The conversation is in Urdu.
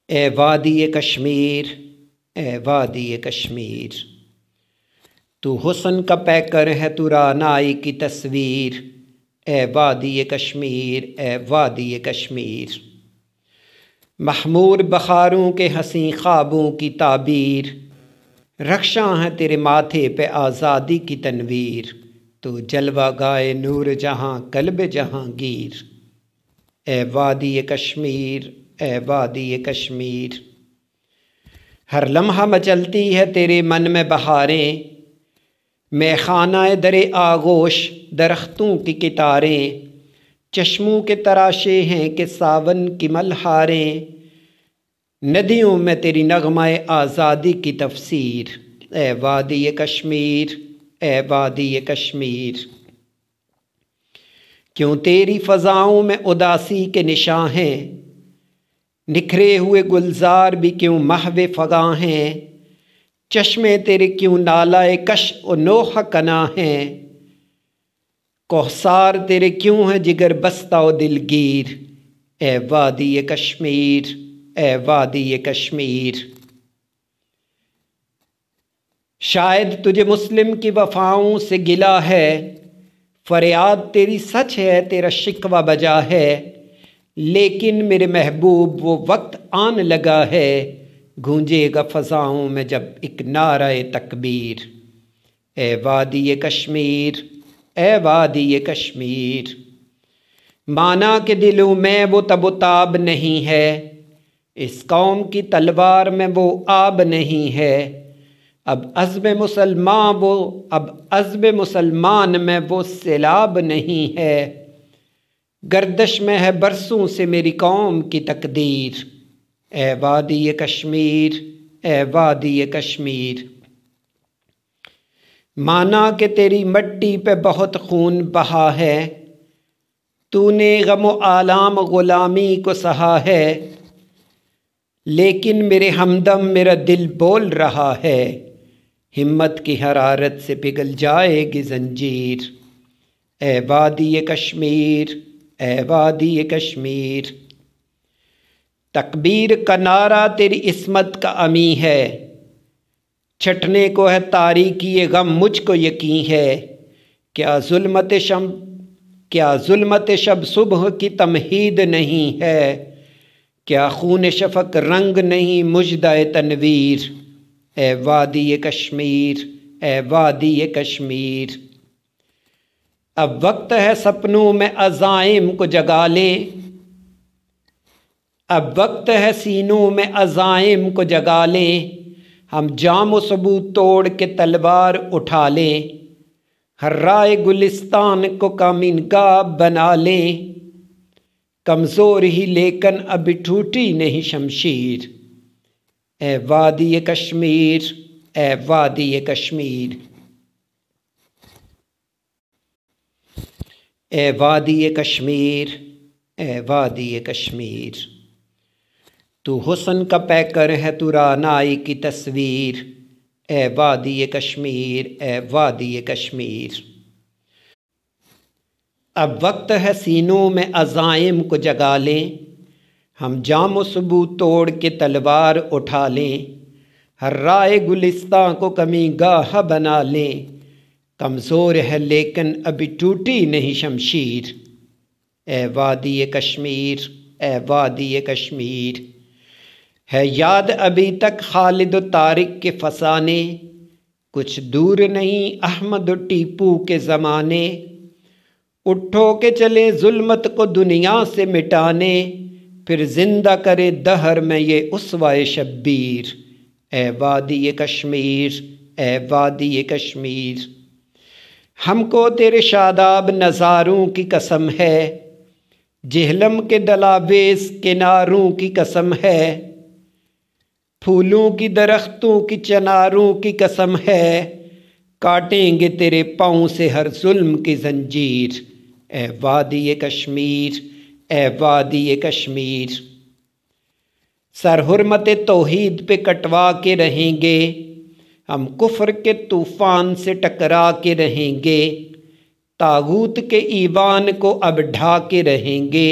اے وادی کشمیر، اے وادی کشمیر، تو حسن کا پیکر ہے، تو رعنائی کی تصویر۔ اے وادی کشمیر، اے وادی کشمیر، محمور بخاروں کے حسین خوابوں کی تعبیر، رخشاں ہے تیرے ماتھے پہ آزادی کی تنویر۔ تو جلوہ گائے نور جہاں، قلب جہانگیر۔ اے وادی کشمیر، اے وادی کشمیر، ہر لمحہ مچلتی ہے تیرے من میں بہاریں، میخانہ در آغوش درختوں کی کتاریں، چشموں کے تراشے ہیں کہ ساون کی ملہاریں، ندیوں میں تیری نغمہ آزادی کی تفسیر۔ اے وادی کشمیر، اے وادی کشمیر، کیوں تیری فضاؤں میں اداسی کے نشاں ہیں، نکھرے ہوئے گلزار بھی کیوں محو فغاں ہیں، چشمے تیرے کیوں نالائے کش و نوح کنا ہیں، کوہسار تیرے کیوں ہے جگر بستہ و دلگیر۔ اے وادی کشمیر، اے وادی کشمیر، شاید تجھے مسلم کی وفاؤں سے گلہ ہے، فریاد تیری سچ ہے، تیرا شکوہ بجا ہے، لیکن میرے محبوب وہ وقت آن لگا ہے، گونجے گا فضاؤں میں جب ایک نعرہ تکبیر۔ اے وادی کشمیر، اے وادی کشمیر، مانا کہ دلوں میں وہ تب و تاب نہیں ہے، اس قوم کی تلوار میں وہ آب نہیں ہے، اب عزم مسلمان میں وہ سیلاب نہیں ہے، گردش میں ہے برسوں سے میری قوم کی تقدیر۔ اے وادی کشمیر، اے وادی کشمیر، مانا کہ تیری مٹی پہ بہت خون بہا ہے، تو نے غم و آلام غلامی کو سہا ہے، لیکن میرے ہمدم میرا دل بول رہا ہے، ہمت کی حرارت سے پگھل جائے گی زنجیر۔ اے وادی کشمیر، اے وادی کشمیر، تکبیر کا نعرہ تیری عصمت کا امی ہے، چھٹنے کو ہے تاریکی یہ غم مجھ کو یقین ہے، کیا ظلمت شب صبح کی تمہید نہیں ہے، کیا خون شفق رنگ نہیں مژدہ تنویر۔ اے وادی کشمیر، اے وادی کشمیر، اب وقت ہے سپنوں میں عزائم کو جگا لیں، اب وقت ہے سینوں میں عزائم کو جگا لیں، ہم جام و ثبوت توڑ کے تلوار اٹھا لیں، ہر رائے گلستان کو کامینگاہ بنا لیں، کمزور ہی لیکن ابھی ٹوٹی نہیں شمشیر۔ اے وادی کشمیر، اے وادی کشمیر، اے وادی کشمیر، اے وادی کشمیر، تو حسن کا پیکر ہے، تو رعنائی کی تصویر۔ اے وادی کشمیر، اے وادی کشمیر، اب وقت ہے سینوں میں عزائم کو جگا لیں، ہم جام و ثبوت توڑ کے تلوار اٹھا لیں، ہر رائے گلستاں کو کمی گاہ بنا لیں، کمزور ہے لیکن ابھی ٹوٹی نہیں شمشیر۔ اے وادی کشمیر، اے وادی کشمیر، ہے یاد ابھی تک خالد و طارق کے فسانے، کچھ دور نہیں احمد و ٹیپو کے زمانے، اٹھو کہ چلے ظلمت کو دنیا سے مٹانے، پھر زندہ کرے دہر میں یہ اسوہ شبیر۔ اے وادی کشمیر، اے وادی کشمیر، ہم کو تیرے شاداب نظاروں کی قسم ہے، جہلم کے دلاویز کناروں کی قسم ہے، پھولوں کی درختوں کی چناروں کی قسم ہے، کاٹیں گے تیرے پاؤں سے ہر ظلم کی زنجیر۔ اے وادی کشمیر، اے وادی کشمیر، سر حرمت توحید پہ کٹوا کے رہیں گے، ہم کفر کے طوفان سے ٹکرا کے رہیں گے، طاغوت کے ایوان کو اب ڈھا کے رہیں گے،